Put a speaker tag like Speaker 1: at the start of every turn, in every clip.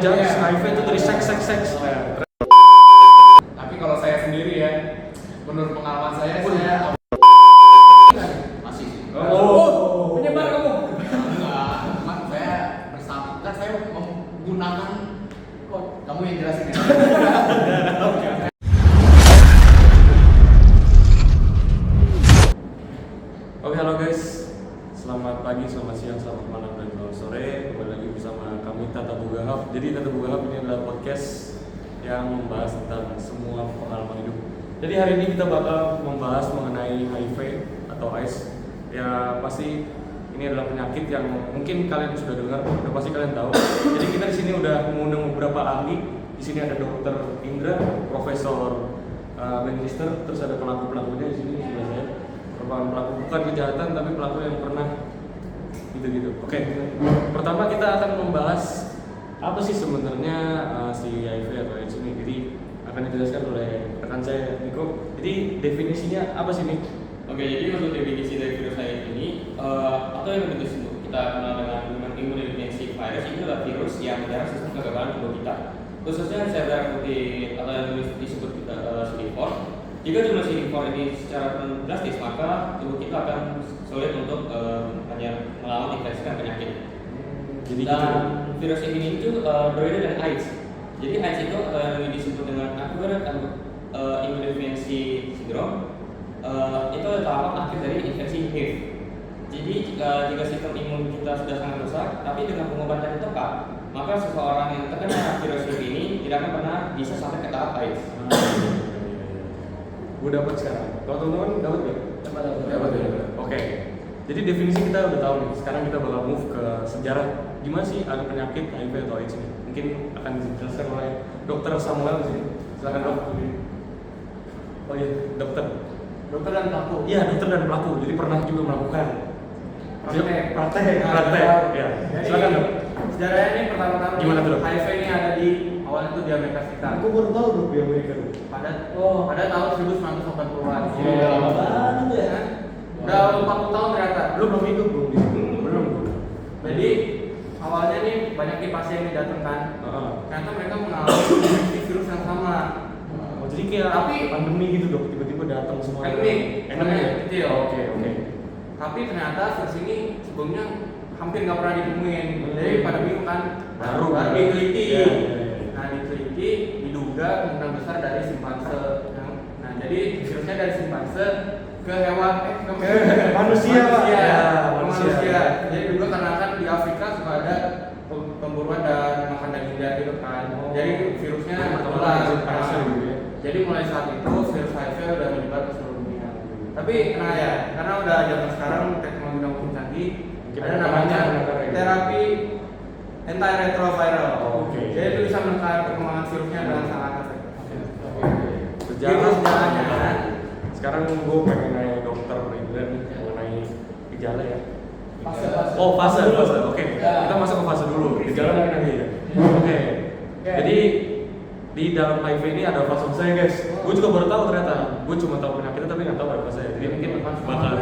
Speaker 1: judge HIV itu dari seks.
Speaker 2: Tapi kalau saya sendiri ya, menurut pengalaman saya masih.
Speaker 3: Penyebar kamu.
Speaker 2: Enggak, cuma saya bersama, kan saya menggunakan kok kamu yang jelasin ya.
Speaker 1: Oke, halo guys. Selamat pagi, selamat siang, selamat malam, dan selamat sore. Kembali lagi bersama kami Tata Bugahap. Jadi Tata Bugahap ini adalah podcast yang membahas tentang semua pengalaman hidup. Jadi hari ini kita bakal membahas mengenai HIV atau AIDS. Ya pasti ini adalah penyakit yang mungkin kalian sudah dengar, udah pasti kalian tahu. Jadi kita di sini udah mengundang beberapa ahli. Di sini ada Dokter Indra, Profesor Magister, terus ada pelaku-pelakunya di sini sebelah saya. Pelaku bukan kejahatan tapi pelaku yang pernah gitu. Oke. Pertama kita akan membahas apa sih sebenarnya si HIV atau AIDS ini. Jadi akan dijelaskan oleh rekan saya Niko. Jadi definisinya apa sih nih?
Speaker 4: Oke, jadi untuk definisi dari virus HIV ini atau yang kita kenal dengan immunodeficiency virus, ini adalah virus yang menyerang sistem kekebalan tubuh kita, khususnya sel putih atau yang disebut CD4. Jika jumlah CD4 ini secara drastis, maka tubuh kita akan sulit untuk hanya melawan infeksi dan penyakit.
Speaker 1: Jadi
Speaker 4: Dan virus ini itu berbeda dengan AIDS. Jadi AIDS itu yang disebut dengan acquired immunodeficiency syndrome. Itu adalah tahapan akhir dari infeksi HIV. Jadi jika sistem imun kita sudah sangat rusak, tapi dengan pengobatan yang tepat, maka seseorang yang terkena virus HIV ini tidak akan pernah bisa sampai ke tahap AIDS.
Speaker 1: Gue dapat sekarang. Kalau teman-teman dapat nggak?
Speaker 3: Dapat.
Speaker 1: Oke. Jadi definisi kita udah tahu nih. Sekarang kita bakal move ke sejarah. Gimana sih ada penyakit HIV atau AIDS ini? Mungkin akan dijelaskan oleh Dokter Samuel di sini. Silakan dok. Oh iya, dokter.
Speaker 3: Dokter dan pelaku.
Speaker 1: Iya, dokter dan pelaku. Jadi pernah juga melakukan praktek. Ya. Silakan dok.
Speaker 3: Sejarahnya ini pertama-tama
Speaker 1: Gimana tuh, Dok?
Speaker 3: HIV ini ada di awalnya itu di Amerika Serikat.
Speaker 1: Aku baru tahu dok di Amerika dok.
Speaker 3: Pada tahun 1980-an.
Speaker 1: Iya, lama banget tuh ya.
Speaker 3: Udah 40 tahun ternyata.
Speaker 1: Belum hidup belum di sini. Belum.
Speaker 3: Jadi awalnya nih banyak nih pasien yang didatangkan.
Speaker 1: Heeh.
Speaker 3: Ternyata mereka mengalami infeksi virus yang sama.
Speaker 1: Oh, jadi kayak
Speaker 3: Tapi-
Speaker 1: pandemi gitu dok, tiba-tiba datang semua.
Speaker 3: Endemik.
Speaker 1: Endemik ya?
Speaker 3: Kecil.
Speaker 1: Oke.
Speaker 3: Tapi ternyata virus ini sebelumnya hampir nggak pernah ditemuin. Jadi pada bingung kan.
Speaker 1: Baru
Speaker 3: diteliti.
Speaker 1: Iya.
Speaker 3: Nah diteliti diduga kemungkinan besar dari simpanse. Nah jadi virusnya dari simpanse ke hewan ke
Speaker 1: Manusia, Pak. Ya,
Speaker 3: manusia. Jadi juga karena kan di Afrika suka ada pemburuan dan makan daging gitu kan. Jadi virusnya menular. Jadi mulai saat itu virus HIV udah menyebar ke seluruh dunia. Tapi nah ya, karena udah zaman sekarang teknologi udah makin canggih, ada namanya terapi antiretroviral.
Speaker 1: Oke.
Speaker 3: Jadi itu bisa menekan perkembangan virusnya dengan sangat efektif.
Speaker 1: Sejarah
Speaker 3: sejarahnya.
Speaker 1: Sekarang gue pengen nanya dokter Indra nih mengenai gejala ya.
Speaker 3: Fase.
Speaker 1: Oh fase. Oke.
Speaker 3: Ya.
Speaker 1: Kita masuk ke fase dulu. Gejala mungkin nanti ya. Oke. Jadi di dalam HIV ini ada fase-fasenya guys. Gue juga baru tahu ternyata. Gue cuma tahu penyakitnya tapi nggak tahu ada fasenya. Jadi mungkin bakal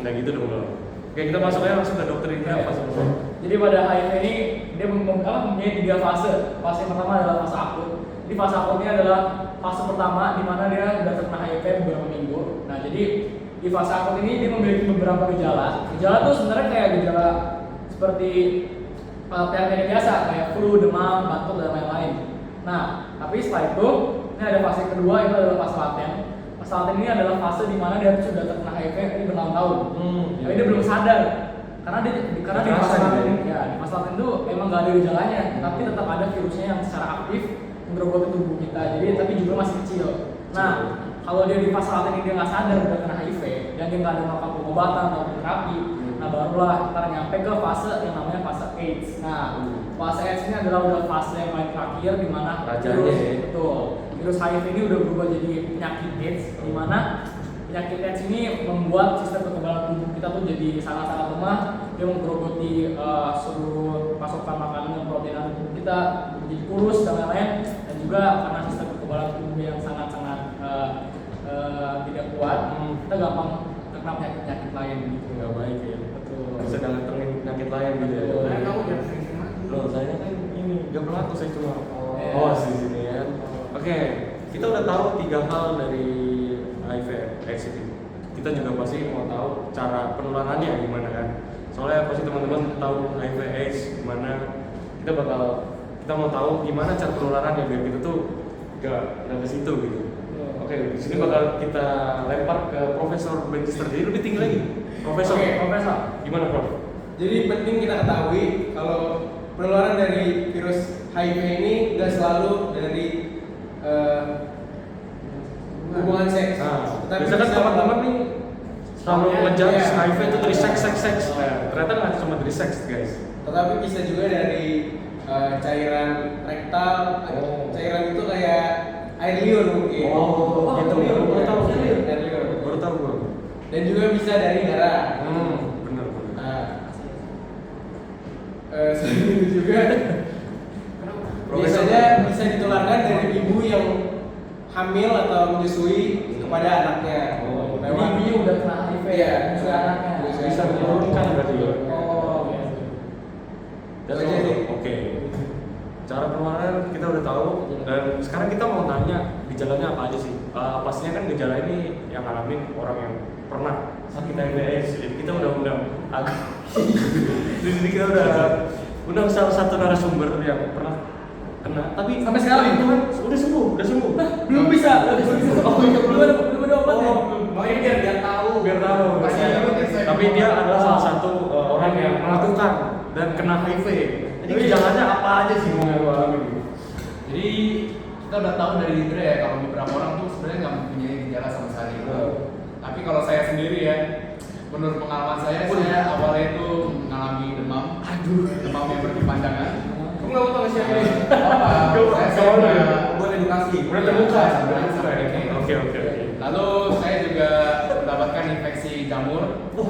Speaker 1: nggak gitu dong bro. Oke, kita masuk aja langsung ke dokter Indra fase-fase.
Speaker 5: Jadi pada HIV ini dia mempunyai 3 fase. Fase yang pertama adalah fase akut. Di fase akut ini adalah fase pertama di mana dia sudah terkena HIV beberapa minggu. Nah, jadi di fase akut ini dia memiliki beberapa gejala. Gejala itu sebenarnya kayak gejala seperti penyakit biasa kayak flu, demam, batuk dan lain-lain. Nah, tapi setelah itu ini ada fase kedua, itu adalah fase laten. Fase laten ini adalah fase di mana dia sudah terkena HIV ini bertahun-tahun. Tapi dia belum sadar karena di fase laten ini ya di fase laten itu emang nggak ada gejalanya, tapi tetap ada virusnya yang secara aktif menggerogoti tubuh kita. Jadi tapi juga masih kecil. Nah, kalau dia di fase laten ini dia nggak sadar udah kena HIV dan dia nggak ada melakukan pengobatan atau terapi, nah barulah ntar nyampe ke fase yang namanya fase AIDS. Nah, fase AIDS ini adalah udah fase yang paling terakhir di mana
Speaker 1: Rajanya ya.
Speaker 5: betul virus HIV ini udah berubah jadi penyakit AIDS, di mana penyakit AIDS ini membuat sistem kekebalan tubuh kita tuh jadi sangat-sangat lemah. Dia menggerogoti seluruh pasokan makanan dan protein dalam tubuh kita, menjadi kurus dan lain-lain. Dan juga karena sistem kekebalan tubuh yang sangat-sangat tidak kuat, kita gampang terkena penyakit lain gitu.
Speaker 1: Nggak baik ya.
Speaker 5: Betul.
Speaker 1: Bisa datengin penyakit lain gitu ya.
Speaker 5: Betul.
Speaker 3: Nah, kamu jangan sering-sering mati.
Speaker 1: Loh, saya kan ini nggak berlaku, saya cuma di sini ya. Oke, kita udah tahu 3 hal dari HIV/AIDS ini. Kita juga pasti mau tahu cara penularannya gimana kan. Soalnya pasti teman-teman tahu HIV/AIDS gimana. Kita mau tahu gimana cara penularannya biar kita tuh nggak ke situ gitu. Oke, di sini bakal kita lempar ke Profesor Benjister. Jadi lebih tinggi lagi. Profesor.
Speaker 5: Oke, Profesor.
Speaker 1: Gimana, Prof?
Speaker 6: Jadi penting kita ketahui kalau penularan dari virus HIV ini nggak selalu dari hubungan seks.
Speaker 1: Nah,
Speaker 6: Tapi
Speaker 1: biasanya kan
Speaker 6: bisa-
Speaker 1: teman-teman nih selalu
Speaker 6: Iya.
Speaker 1: ngejudge HIV itu dari
Speaker 6: Iya.
Speaker 1: seks. Nah, ternyata nggak cuma dari seks, guys.
Speaker 6: Tetapi bisa juga dari cairan rektal.
Speaker 1: Oh.
Speaker 6: Cairan itu kayak air liur mungkin.
Speaker 1: Gitu. Baru tahu.
Speaker 6: Air liur.
Speaker 1: Baru tahu bro.
Speaker 6: Dan juga bisa dari darah.
Speaker 1: Benar.
Speaker 6: Nah, selain itu juga biasanya bisa ditularkan dari ibu yang hamil atau menyusui kepada anaknya.
Speaker 5: Jadi dia udah kena HIV
Speaker 6: Iya.
Speaker 5: menyusui anaknya.
Speaker 1: Bisa menurunkan berarti ya.
Speaker 5: Oh, oke.
Speaker 1: That's
Speaker 6: Oke.
Speaker 1: all. Oke. Cara penularan kita udah tahu dan sekarang kita mau tanya gejalanya apa aja sih? Pastinya kan gejala ini yang ngalamin orang yang pernah sakit HIV/AIDS. Jadi kita udah undang di sini kita udah undang salah satu narasumber yang pernah kena. Tapi
Speaker 5: Sampai sekarang
Speaker 1: itu kan udah sembuh.
Speaker 5: Belum bisa. Oh, iya, belum ada obatnya.
Speaker 3: Makanya biar dia tahu.
Speaker 1: Biar tahu.
Speaker 2: Pasti ada obatnya.
Speaker 1: Tapi dia adalah salah satu orang yang melakukan dan kena HIV. Jadi gejalanya apa aja sih yang lu alami?
Speaker 2: Jadi kita udah tahu dari Indra ya kalau beberapa orang tuh sebenarnya nggak mempunyai gejala sama sekali. Tapi kalau saya sendiri ya, menurut pengalaman saya awalnya itu mengalami demam. Demam yang berkepanjangan.
Speaker 3: Kamu nggak mau tahu siapa ini?
Speaker 2: Apa? Saya
Speaker 3: Buat edukasi.
Speaker 1: Udah terbuka.
Speaker 2: Oke.
Speaker 1: Oke.
Speaker 2: Lalu saya juga mendapatkan infeksi jamur.
Speaker 1: Duh.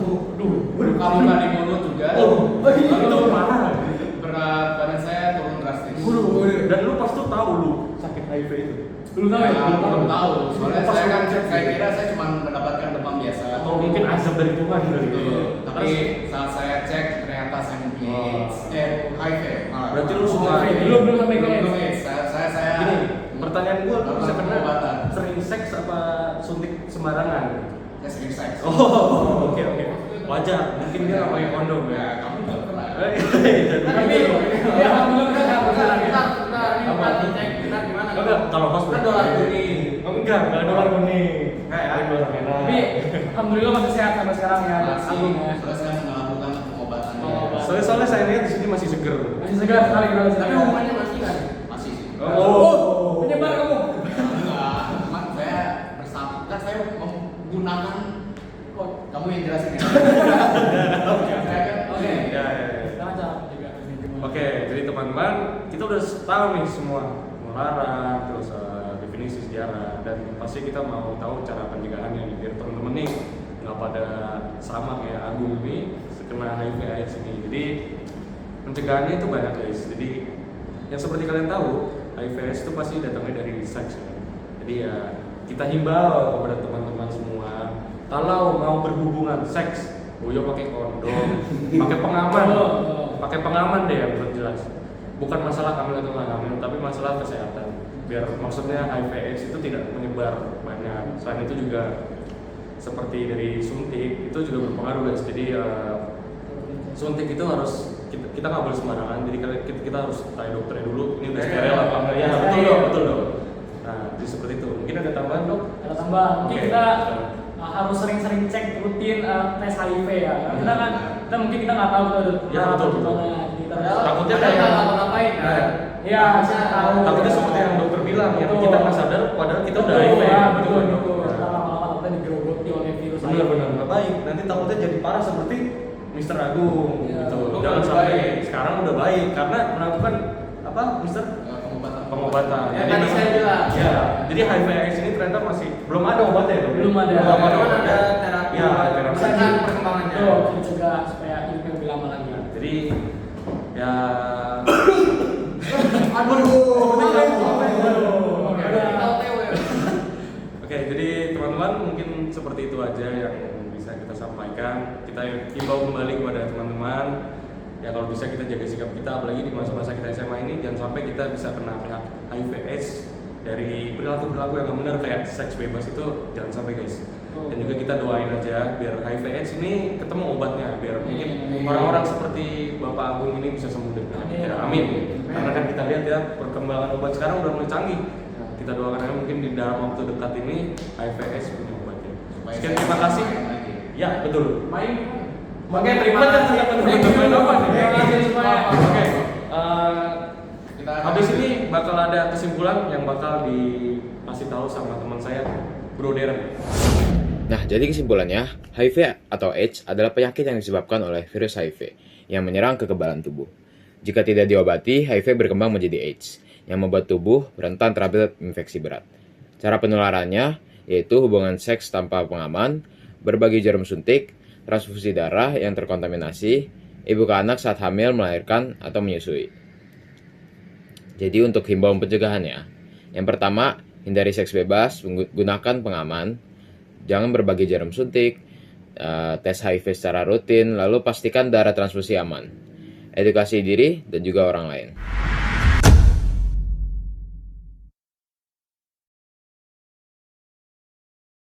Speaker 2: Luka-luka di mulut juga.
Speaker 1: Itu parah.
Speaker 2: Berat badan saya turun drastis.
Speaker 1: Dan lu pasti tahu lu sakit HIV itu.
Speaker 5: Belum tahu ya?
Speaker 2: Belum tahu. Soalnya
Speaker 1: Pas
Speaker 2: saya kan
Speaker 1: lu cek
Speaker 2: saya kira saya cuma mendapatkan demam biasa.
Speaker 1: Atau mungkin azab dari Tuhan kali
Speaker 2: Gitu.
Speaker 1: gitu.
Speaker 2: Tapi saat saya cek ternyata saya mempunyai AIDS. HIV.
Speaker 1: Berarti lu suka
Speaker 5: Belum sampai ke
Speaker 2: belum
Speaker 5: AIDS.
Speaker 2: AIDS. Saya
Speaker 1: Gini, pertanyaan gua lu bisa kena
Speaker 2: Pengobatan.
Speaker 1: sering seks apa suntik sembarangan?
Speaker 2: saya sering seks.
Speaker 1: Oh, oke. Wajar, mungkin dia nggak pakai kondom ya.
Speaker 2: Kamu nggak pernah.
Speaker 5: Tapi ya alhamdulillah kan
Speaker 6: Bentar,
Speaker 5: sekarang ya.
Speaker 6: ini dicek benar gimana?
Speaker 1: Enggak, kalau host
Speaker 6: Kan dolar kuning.
Speaker 1: Oh, enggak dolar kuning.
Speaker 6: Kayak
Speaker 1: dolar merah.
Speaker 5: Tapi alhamdulillah masih sehat sampai sekarang ya.
Speaker 2: Masih,
Speaker 5: Agung ya.
Speaker 2: soalnya saya melakukan pengobatannya.
Speaker 1: Soalnya saya lihat di sini masih seger.
Speaker 5: Masih segar sekali kita masih.
Speaker 6: Tapi hubungannya masih kan?
Speaker 2: Masih sih.
Speaker 1: Oh.
Speaker 5: Penyebar kamu.
Speaker 2: Enggak, cuman saya bersama kan saya menggunakan kok kamu yang jelasin ya. Saya kan
Speaker 5: Oke.
Speaker 1: Ya.
Speaker 5: Sekarang cara juga.
Speaker 1: Oke, jadi teman-teman, kita udah tahu nih semua penularan, terus definisi sejarah, dan pasti kita mau tahu cara pencegahannya nih, biar teman-teman nih nggak pada sama kayak Agung ini kena HIV/AIDS ini. Jadi pencegahannya itu banyak guys. Jadi yang seperti kalian tahu, HIV/AIDS itu pasti datangnya dari seks. Ya. Jadi ya kita himbau kepada teman-teman semua, kalau mau berhubungan seks, yo pakai kondom, pakai pengaman. Pakai pengaman deh yang belum jelas. Bukan masalah hamil atau nggak hamil, tapi masalah kesehatan. Biar maksudnya HIV/AIDS itu tidak menyebar banyak. Selain itu juga seperti dari suntik itu juga berpengaruh guys. Jadi suntik itu harus kita nggak boleh sembarangan. Jadi kita harus tanya dokternya dulu. Ini udah steril apa enggak? Ya betul dong. Nah jadi seperti itu. Mungkin ada tambahan dok?
Speaker 5: Ada tambahan. Mungkin
Speaker 1: Oke.
Speaker 5: kita harus sering-sering cek rutin tes HIV ya. Karena kita kan mungkin kita nggak tahu tuh
Speaker 1: Ya, betul. Takutnya
Speaker 6: Padahal
Speaker 1: kayak-
Speaker 6: nggak ngapain kan?
Speaker 5: Iya, saya tahu.
Speaker 1: Takutnya seperti yang dokter bilang, yang
Speaker 5: Betul.
Speaker 1: kita nggak sadar, padahal kita udah
Speaker 5: Betul,
Speaker 1: HIV.
Speaker 5: ya,
Speaker 1: gitu
Speaker 5: betul,
Speaker 1: kan, Dok.
Speaker 5: betul.
Speaker 1: Ya.
Speaker 5: Karena lama-lama kita digerogoti oleh virus
Speaker 1: Benar-benar nggak baik. Nanti takutnya jadi parah seperti Mr. Agung.
Speaker 5: Ya.
Speaker 1: Gitu.
Speaker 6: Lu
Speaker 1: Jangan
Speaker 6: udah
Speaker 1: sampai
Speaker 6: baik.
Speaker 1: sekarang udah baik karena melakukan apa, Mr. Pengobatan.
Speaker 6: Ya, tadi saya bilang.
Speaker 1: Ya, jadi HIV/AIDS ini ternyata masih belum ada obatnya ya, Dok?
Speaker 5: Belum ada.
Speaker 1: Belum ada
Speaker 6: Cuman
Speaker 1: obatnya.
Speaker 6: ada terapi.
Speaker 1: Ya, terapi.
Speaker 6: Bisa kan perkembangannya.
Speaker 5: Betul, kita cegah supaya hidupnya lebih lama lagi.
Speaker 1: Jadi ya Oke, jadi teman-teman mungkin seperti itu aja yang bisa kita sampaikan. Kita himbau kembali kepada teman-teman ya kalau bisa kita jaga sikap kita, apalagi di masa-masa kita SMA ini, jangan sampai kita bisa kena HIV/AIDS dari perilaku-perilaku yang nggak benar kayak seks bebas itu, jangan sampai guys. Dan juga kita doain aja biar HIV/AIDS ini ketemu obatnya, biar mungkin orang-orang seperti Bapak Agung ini bisa sembuh dengan ya, amin. Karena kan kita lihat ya perkembangan obat sekarang udah mulai canggih. Kita doakan aja mungkin di dalam waktu dekat ini HIV/AIDS punya obatnya. Sekian, terima kasih. Ya betul.
Speaker 5: Main.
Speaker 1: Makanya terima kasih ya teman-teman.
Speaker 5: Terima kasih semuanya.
Speaker 1: Oke.
Speaker 2: Kita
Speaker 1: Habis ini bakal ada kesimpulan yang bakal dikasih tahu sama teman saya, Bro Deren.
Speaker 7: Nah, jadi kesimpulannya, HIV atau AIDS adalah penyakit yang disebabkan oleh virus HIV yang menyerang kekebalan tubuh. Jika tidak diobati, HIV berkembang menjadi AIDS yang membuat tubuh rentan terhadap infeksi berat. Cara penularannya yaitu hubungan seks tanpa pengaman, berbagi jarum suntik, transfusi darah yang terkontaminasi, ibu ke anak saat hamil, melahirkan, atau menyusui. Jadi untuk himbauan pencegahannya, yang pertama, hindari seks bebas, gunakan pengaman, jangan berbagi jarum suntik, tes HIV secara rutin, lalu pastikan darah transfusi aman, edukasi diri dan juga orang lain.